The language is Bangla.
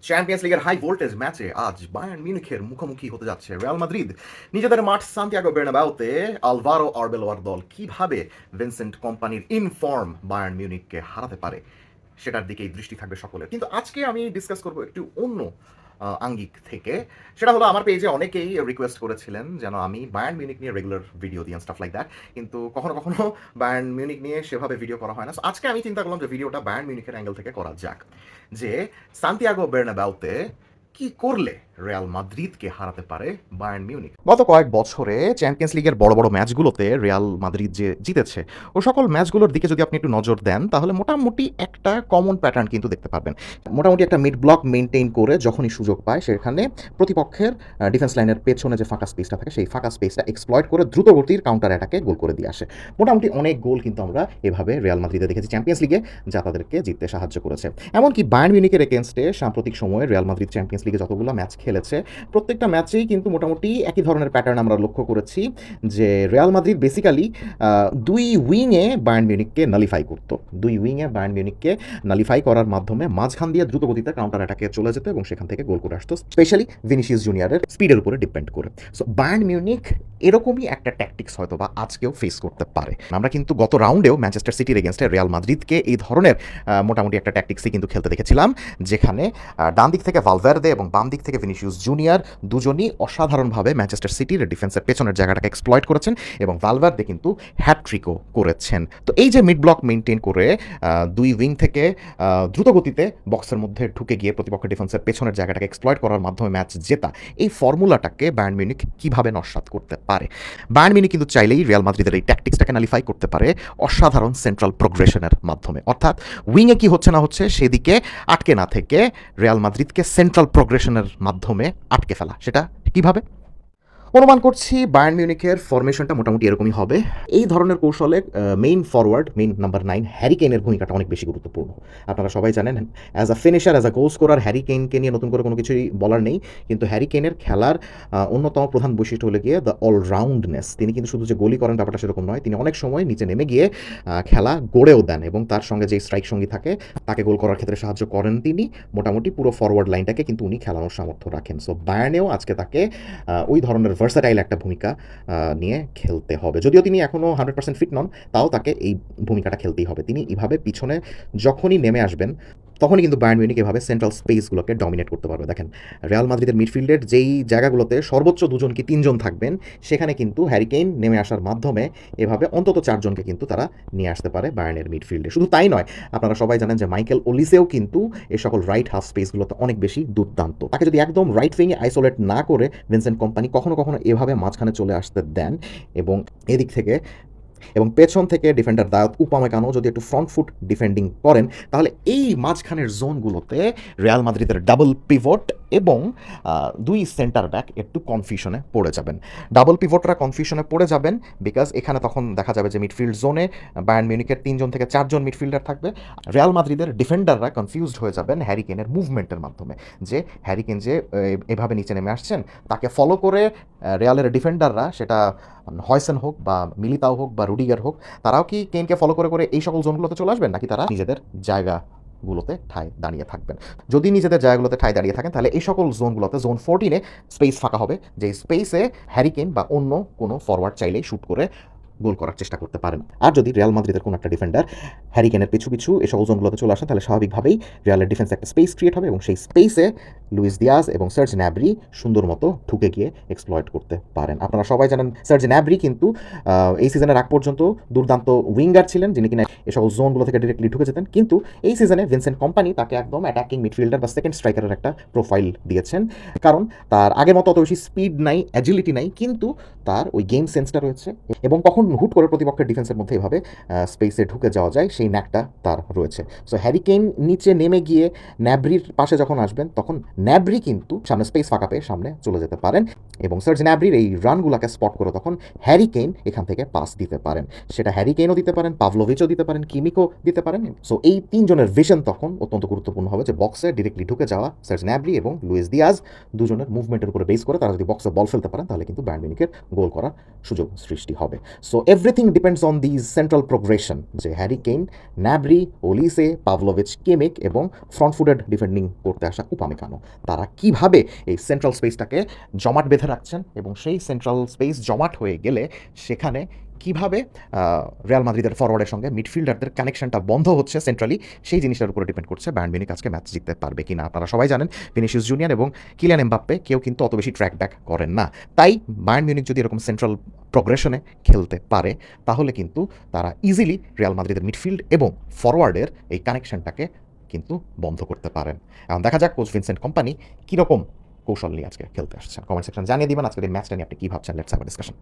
চ্যাম্পিয়ন্স লিগের হাই ভোল্টেজ ম্যাচে আজ বায়ার্ন মিউনিখের মুখোমুখি হতে যাচ্ছে রিয়াল মাদ্রিদ। নিজেদের মাঠ সান্তিয়াগো বের্নাবেউতে আলভারো আরবেলোয়ার দল কিভাবে ভিনসেন্ট কোম্পানির ইনফর্ম বায়ার্ন মিউনিখকে হারাতে পারে সেটার দিকেই দৃষ্টি থাকবে সকলের। কিন্তু আজকে আমি ডিসকাস করব একটু অন্য আঙ্গিক থেকে। সেটা হলো, আমার পেজে অনেকেই রিকোয়েস্ট করেছিলেন যেন আমি বায়ার্ন মিউনিখ নিয়ে রেগুলার ভিডিও দিই, স্টাফ লাইক দ্যাট, কিন্তু কখনো কখনো বায়ার্ন মিউনিখ নিয়ে সেভাবে ভিডিও করা হয় না। So আজকে আমি চিন্তা করলাম যে ভিডিওটা বায়ার্ন মিউনিখের অ্যাঙ্গেল থেকে করা যাক, যে সান্তিয়াগো বের্নাবেউতে কি করলে রিয়াল মাদ্রিদকে হারাতে পারে বায়ার্ন মিউনিখ। গত কয়েক বছরে চ্যাম্পিয়ন্স লিগের বড় বড় ম্যাচগুলোতে রিয়াল মাদ্রিদ যে জিতেছে, ও সকল ম্যাচগুলোর দিকে যদি আপনি একটু নজর দেন তাহলে মোটামুটি একটা কমন প্যাটার্ন কিন্তু দেখতে পারবেন। মোটামুটি একটা মিড ব্লক মেনটেন করে যখনই সুযোগ পায় সেখানে প্রতিপক্ষের ডিফেন্স লাইনের পেছনে যে ফাঁকা স্পেসটা থাকে সেই ফাঁকা স্পেসটা এক্সপ্লয়েট করে দ্রুত গতির কাউন্টার অ্যাটাকে গোল করে দিয়ে আসে। মোটামুটি অনেক গোল কিন্তু আমরা এভাবে রিয়াল মাদ্রিদে দেখেছি চ্যাম্পিয়ন্স লিগে, যা তাদেরকে জিততে সাহায্য করেছে। এমনকি বায়ার্ন মিউনিখের এগেনস্টে সাম্প্রতিক সময়ে রিয়াল মাদ্রিদ চ্যাম্পিয়ন্স লিগে যতগুলো ম্যাচ খেলেছে প্রত্যেকটা ম্যাচেই কিন্তু মোটামুটি একই ধরনের প্যাটার্ন আমরা লক্ষ্য করেছি, যে রিয়াল মাদ্রিদ বেসিক্যালি দুই উইংয়ে বায়ার্ন মিউনিখকে নালিফাই করতো। দুই উইংয়ে বায়ার্ন মিউনিখকে নালিফাই করার মাধ্যমে মাঝখান দিয়ে দ্রুত গতিতে কাউন্টার অ্যাটাকে চলে যেত এবং সেখান থেকে গোল করে আসতো, স্পেশালি ভিনিসিয়াস জুনিয়রের স্পিডের উপরে ডিপেন্ড করে। সো বায়ার্ন মিউনিখ এরকমই একটা ট্যাকটিক্স হয়তো বা আজকেও ফেস করতে পারে। আমরা কিন্তু গত রাউন্ডেও ম্যানচেস্টার সিটির এগেনস্টে রিয়াল মাদ্রিদকে এই ধরনের মোটামুটি একটা ট্যাকটিক্সই কিন্তু খেলতে দেখেছিলাম, যেখানে ডান দিক থেকে ভালভার্দে এবং বাম দিক থেকে ভিনিসিয়াস জুনিয়র দুজনই অসাধারণভাবে ম্যানচেস্টার সিটির ডিফেন্সের পেছনের জায়গাটাকে এক্সপ্লয়েট করেছেন এবং ভালভার্দে কিন্তু হ্যাটট্রিকও করেছেন। তো এই যে মিড ব্লক মেনটেন করে দুই উইং থেকে দ্রুত গতিতে বক্সের মধ্যে ঢুকে গিয়ে প্রতিপক্ষের ডিফেন্সের পেছনের জায়গাটাকে এক্সপ্লয়েট করার মাধ্যমে ম্যাচ জেতা, এই ফর্মুলাটাকে বায়ার্ন মিউনিখ কীভাবে নস্যাৎ করতে পারে। বায়ার্ন মিউনিখ কিন্তু চাইলেই রিয়াল মাদ্রিদের এই ট্যাকটিক্সটাকে নালিফাই করতে পারে অসাধারণ সেন্ট্রাল প্রোগ্রেশনের মাধ্যমে, অর্থাৎ উইংয়ে কি হচ্ছে না হচ্ছে সেদিকে আটকে না থেকে রিয়াল মাদ্রিদকে সেন্ট্রাল প্রোগ্রেশনের মাধ্যমে আটকে ফেলা। সেটা কিভাবে? অনুমান করছি বায়ার্ন মিউনিখের ফরমেশনটা মোটামুটি এরকমই হবে। এই ধরনের কৌশলে main forward, main number 9 Harry কেইনের ভূমিকাটা অনেক বেশি গুরুত্বপূর্ণ। আপনারা সবাই জানেন, as a finisher, as a goal scorer Harry কেইনকে নিয়ে নতুন করে কোনো কিছুই বলার নেই, কিন্তু হ্যারি কেইনের খেলার অন্যতম প্রধান বৈশিষ্ট্য হলে গিয়ে দ্য অলরাউন্ডনেস। তিনি কিন্তু শুধু যে গোলই করেন ব্যাপারটা সেরকম নয়, তিনি অনেক সময় নিচে নেমে গিয়ে খেলা গড়েও দেন এবং তার সঙ্গে যে স্ট্রাইক সঙ্গী থাকে তাকে গোল করার ক্ষেত্রে সাহায্য করেন তিনি। মোটামুটি পুরো ফরওয়ার্ড লাইনটাকে কিন্তু উনি খেলানোর সামর্থ্য রাখেন। সো বায়ার্নেও আজকে তাকে ওই ধরনের ভার্সাটাইল একটা ভূমিকা নিয়ে খেলতে হবে। যদিও তিনি এখনও 100% ফিট নন, তাও তাকে এই ভূমিকাটা খেলতেই হবে। তিনি এভাবে পিছনে যখনই নেমে আসবেন তখনই কিন্তু বায়ার্ন মিউনিখ এভাবে সেন্ট্রাল স্পেসগুলোকে ডমিনেট করতে পারবে। দেখেন, রিয়াল মাদ্রিদের মিডফিল্ডের যেই জায়গাগুলোতে সর্বোচ্চ দুজন কি তিনজন থাকবেন, সেখানে কিন্তু হ্যারি কেইন নেমে আসার মাধ্যমে এভাবে অন্তত 4 জনকে কিন্তু তারা নিয়ে আসতে পারে বায়ার্নের মিডফিল্ডে। শুধু তাই নয়, আপনারা সবাই জানেন যে মাইকেল ওলিসেও কিন্তু এই সকল রাইট হাফ স্পেসগুলোতে অনেক বেশি দুর্দান্ত। তাকে যদি একদম রাইট উইংয়ে আইসোলেট না করে ভিনসেন্ট কোম্পানি কখনো কখনো এভাবে মাঝখানে চলে আসতে দেন এবং এদিক থেকে এবং পেছন থেকে ডিফেন্ডার দায়ত উপামেকানো যদি একটু ফ্রন্ট ফুট ডিফেন্ডিং করেন, তাহলে এই মাঝখানের জোনগুলোতে রিয়াল মাদ্রিদের ডাবল পিভট এবং দুই সেন্টার ব্যাক একটু কনফিউশনে পড়ে যাবেন। ডাবল পিভটরা কনফিউশনে পড়ে যাবেন বিকজ এখানে তখন দেখা যাবে যে মিডফিল্ড জোনে বায়ার্ন মিউনিখের 3 জন থেকে 4 জন মিডফিল্ডার থাকবে। রিয়াল মাদ্রিদের ডিফেন্ডাররা কনফিউজড হয়ে যাবেন হ্যারি কেইনের মুভমেন্টের মাধ্যমে, যে হ্যারি কেইন যে এভাবে নিচে নেমে আসছেন, তাকে ফলো করে রিয়ালের ডিফেন্ডাররা, সেটা হয়সেন হোক বা মিলিতাও হোক বা রুডিগার হোক, তারাও কি কেইনকে ফলো করে করে এই সকল জোনগুলোতে চলে আসবেন, নাকি তারা নিজেদের জায়গাগুলোতে ঠায় দাঁড়িয়ে থাকবেন। যদি নিজেদের জায়গাগুলোতে ঠায় দাঁড়িয়ে থাকেন তাহলে এই সকল জোনগুলোতে, জোন 14-এ স্পেস ফাঁকা হবে, যে স্পেসে হ্যারি কেইন বা অন্য কোনো ফরওয়ার্ড চাইলেই শুট করে গোল করার চেষ্টা করতে পারেন। আর যদি রিয়াল মাদ্রিদের কোনো একটা ডিফেন্ডার হ্যারি কেইনের পিছু পিছু এই সকল জোনগুলোতে চলে আসেন, তাহলে স্বাভাবিকভাবেই রিয়ালের ডিফেন্সে একটা স্পেস ক্রিয়েট হবে এবং সেই স্পেসে লুইস দিয়াজ এবং সার্জ ন্যাব্রি সুন্দর মতো ঢুকে গিয়ে এক্সপ্লয়েট করতে পারেন। আপনারা সবাই জানেন সার্জ ন্যাব্রি কিন্তু এই সিজনের আগ পর্যন্ত দুর্দান্ত উইঙ্গার ছিলেন, যিনি কিনা এই সকল জোনগুলো থেকে ডিরেক্টলি ঢুকে যেতেন, কিন্তু এই সিজনে ভিনসেন্ট কোম্পানি তাকে একদম অ্যাটাকিং মিডফিল্ডার বা সেকেন্ড স্ট্রাইকারের একটা প্রোফাইল দিয়েছেন, কারণ তার আগের মতো অত বেশি স্পিড নাই, অ্যাজিলিটি নাই, কিন্তু তার ওই গেম সেন্সটা রয়েছে এবং কখন হুট করে প্রতিপক্ষের ডিফেন্সের মধ্যে এভাবে স্পেসে ঢুকে যাওয়া যায় সেই ন্যাকটা তার রয়েছে। সো হ্যারি কেইন নিচে নেমে গিয়ে ন্যাব্রির পাশে যখন আসবেন, তখন ন্যাব্রি কিন্তু সামনে স্পেস ফাঁকা পেয়ে সামনে চলে যেতে পারেন এবং সার্জ ন্যাব্রির এই রানগুলোকে স্পট করে তখন হ্যারি কেইন এখান থেকে পাস দিতে পারেন। সেটা হ্যারি কেইনও দিতে পারেন, পাভলোভিচও দিতে পারেন, কিমিকও দিতে পারেন। সো এই তিনজনের ভিশন তখন অত্যন্ত গুরুত্বপূর্ণ হবে যে বক্সে ডিরেক্টলি ঢুকে যাওয়া সার্জ ন্যাব্রি এবং লুইস দিয়াজ দুজনের মুভমেন্টের উপরে বেস করে তারা যদি বক্সে বল ফেলতে পারেন তাহলে কিন্তু বায়ার্ন মিউনিখের গোল করার সুযোগ সৃষ্টি হবে। So everything depends on these central progression, যে Harry Kane, Gnabry, Olise, Pavlovic, Kimmich এবং ফ্রন্ট ফুটেড ডিফেন্ডিং করতে আসা উপামেকানো, তারা কিভাবে এই সেন্ট্রাল স্পেসটাকে জমাট বেঁধে রাখছেন এবং সেই সেন্ট্রাল স্পেস জমাট হয়ে গেলে সেখানে কিভাবে রিয়াল মাদ্রিদের ফরওয়ার্ডের সঙ্গে মিডফিল্ডারদের কানেকশনটা বন্ধ হচ্ছে সেন্ট্রালি, সেই জিনিসটার উপরে ডিপেন্ড করছে বায়ার্ন মিউনিখ আজকে ম্যাচ জিততে পারবে কিনা। আপনারা সবাই জানেন ভিনিসিয়াস জুনিয়র এবং কিলিয়ান এমবাপ্পে কেউ কিন্তু অত বেশি ট্র্যাক ব্যাক করেন না। তাই বায়ার্ন মিউনিখ যদি এরকম সেন্ট্রাল প্রোগ্রেশনে খেলতে পারে তাহলে কিন্তু তারা ইজিলি রিয়াল মাদ্রিদের মিডফিল্ড এবং ফরওয়ার্ডের এই কানেকশনটাকে কিন্তু বন্ধ করতে পারেন। এখন দেখা যাক কোচ ভিনসেন্ট কোম্পানি কীরকম কৌশল নিয়ে আজকে খেলতে আসছেন। কমেন্ট সেকশন জানিয়ে দিবেন আজকের এই ম্যাচটা নিয়ে আপনি কী ভাবছেন। Let's have a discussion.